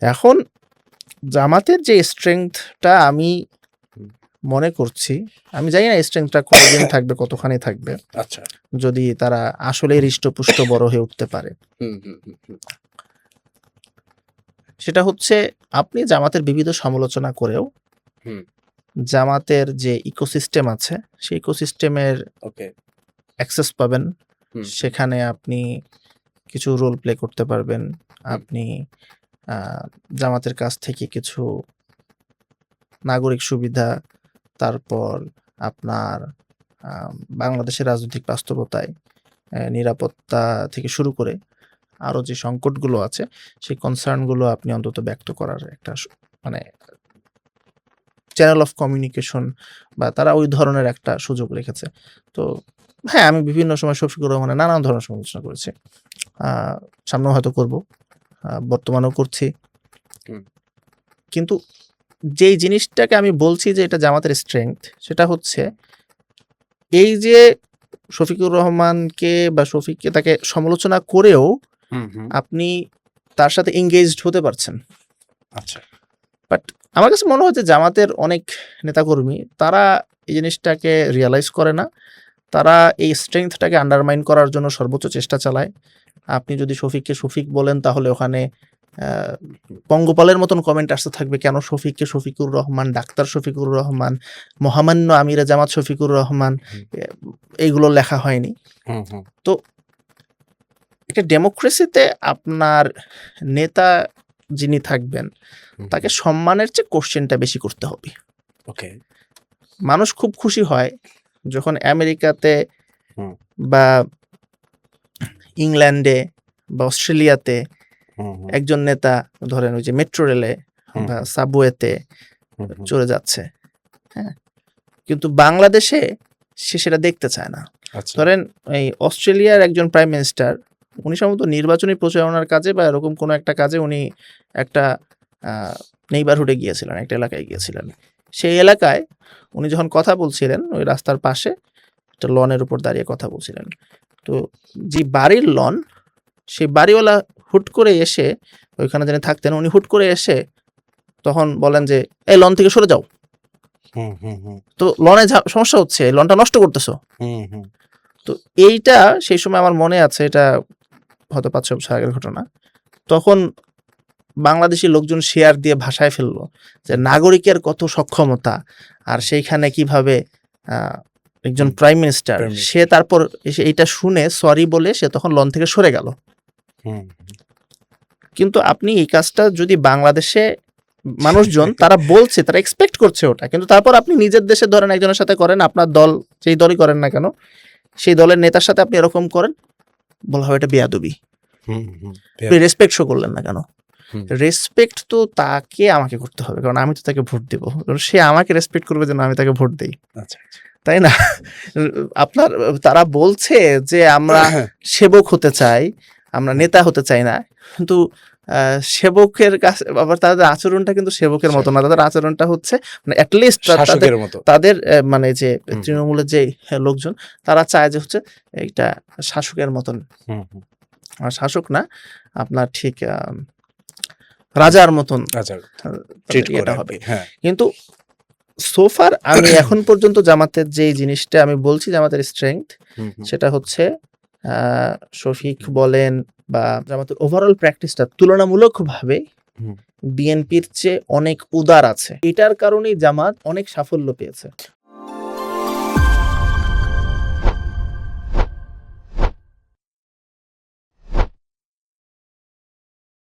এখন জামাতের যে স্ট্রেংথটা আমি মনে করছি, আমি জানি না স্ট্রেংথটা কতদিন থাকবে, কতখানি থাকবে, আচ্ছা, যদি তারা আসলে হৃষ্টপুষ্ট বড় হয়ে উঠতে পারে। সেটা হচ্ছে আপনি জামাতের বিবিধ সমালোচনা করেও জামাতের যে ইকোসিস্টেম আছে সেই ইকোসিস্টেমের ওকে, অ্যাক্সেস পাবেন। সেখানে আপনি কিছু রোল প্লে করতে পারবেন। আপনি জামাতের কাছ থেকে কিছু নাগরিক সুবিধা, তারপর আপনার বাংলাদেশের রাজনৈতিক বাস্তবতায় নিরাপত্তা থেকে শুরু করে আরও যে সংকটগুলো আছে সেই কনসার্নগুলো আপনি অন্তত ব্যক্ত করার একটা মানে চ্যানেল অফ কমিউনিকেশন বা তারা ওই ধরনের একটা সুযোগ রেখেছে। তো হ্যাঁ, আমি বিভিন্ন সময় শফিকুর রহমানের নানান ধরনের সমালোচনা করেছি, সামনেও হয়তো করব, বর্তমানেও করছি। কিন্তু যেই জিনিসটাকে আমি বলছি যে এটা জামাতের স্ট্রেংথ, সেটা হচ্ছে এই যে শফিকুর রহমানকে বা শফিককে তাকে সমালোচনা করেও আপনি তার সাথে এঙ্গেজড হতে পারছেন। আচ্ছা, বাট আমার কাছে মনে হচ্ছে জামাতের অনেক নেতাকর্মী তারা এই জিনিসটাকে রিয়ালাইজ করে না। তারা এই স্ট্রেংথটাকে আন্ডারমাইন করার জন্য সর্বোচ্চ চেষ্টা চালায়। আপনি যদি শফিককে শফিক বলেন তাহলে ওখানে পঙ্গপালের মতন কমেন্ট আসতে থাকবে, কেন শফিককে শফিকুর রহমান, ডাক্তার শফিকুর রহমান, মহামান্য আমিরে জামাত শফিকুর রহমান, এইগুলো লেখা হয়নি। তো একটা ডেমোক্রেসিতে আপনার নেতা যিনি থাকবেন তাকে সম্মানের চেয়ে কোশ্চেনটা বেশি করতে হবে। ওকে, মানুষ খুব খুশি হয় যখন আমেরিকাতে বা ইংল্যান্ডে বা অস্ট্রেলিয়াতে একজন নেতা ধরেন ওই যে মেট্রো রেলে বা সাবওয়েতে চলে যাচ্ছে, হ্যাঁ, কিন্তু বাংলাদেশে সে সেটা দেখতে চায় না। ধরেন এই অস্ট্রেলিয়ার একজন প্রাইম মিনিস্টার, উনি সম্ভবত নির্বাচনী প্রচারণার কাজে বা এরকম কোনো একটা কাজে উনি একটা নেইবারহুডে গিয়েছিলেন, একটা এলাকায় গিয়েছিলেন। সেই এলাকায় উনি যখন কথা বলছিলেন ওই রাস্তার পাশে একটা লনের উপর দাঁড়িয়ে কথা বলছিলেন। তো যে বাড়ির লন, সেই বাড়িওয়ালা হুট করে এসে ওইখানে যিনি থাকতেন উনি হুট করে এসে তখন বলেন যে এই লন থেকে সরে যাও, তো লনে সমস্যা হচ্ছে, লনটা নষ্ট করতেছো। তো এইটা সেই সময় আমার মনে আছে, এটা হয়তো 5-6 বছর আগের ঘটনা। তখন বাংলাদেশি লোকজন শেয়ার দিয়ে ভাষায় ফেললো যে নাগরিকের কত সক্ষমতা, আর সেইখানে কিভাবে একজন প্রাইম মিনিস্টার, সে তারপর এইটা শুনে সরি বলে সে তখন লন থেকে সরে গেল। কিন্তু আপনি এই কাজটা যদি বাংলাদেশে মানুষজন তারা বলছে, তারা এক্সপেক্ট করছে ওটা, কিন্তু তারপর আপনি নিজের দেশে ধরেন একজনের সাথে করেন, আপনার দল যেই দলই করেন না কেন সেই দলের নেতার সাথে আপনি এরকম করেন, বলা হয় এটা বেয়াদবি, আপনি রেসপেক্ট শো করলেন না কেন? রেসপেক্ট তো তাকে আমাকে করতে হবে, কারণ আমি তো তাকে ভোট দেব, সে আমাকে রেসপেক্ট করবে যেন আমি তাকে ভোট দিই, তাই না? আপনার তারা বলছে যে আমরা সেবক হতে চাই, আমরা নেতা হতে চাই না, কিন্তু সেবকের কাছে আবার তাদের আচরণটা কিন্তু সেবকের মতো না, তাদের আচরণটা হচ্ছে মানে অ্যাটলিস্ট তাদের মানে যে তৃণমূলের যে লোকজন তারা চায় যে হচ্ছে এইটা শাসকের মতন, শাসক না আপনার ঠিক রাজার মতন এটা হবে। কিন্তু সোফার আমি এখন পর্যন্ত জামাতের যে জিনিসটা আমি বলছি জামাতের স্ট্রেংথ, সেটা হচ্ছে শফিক বলেন বা জামাতের ওভারঅল প্র্যাকটিসটা তুলনামূলকভাবে বিএনপির চেয়ে অনেক উদার আছে। এটার কারণেই জামাত অনেক সাফল্য পেয়েছে।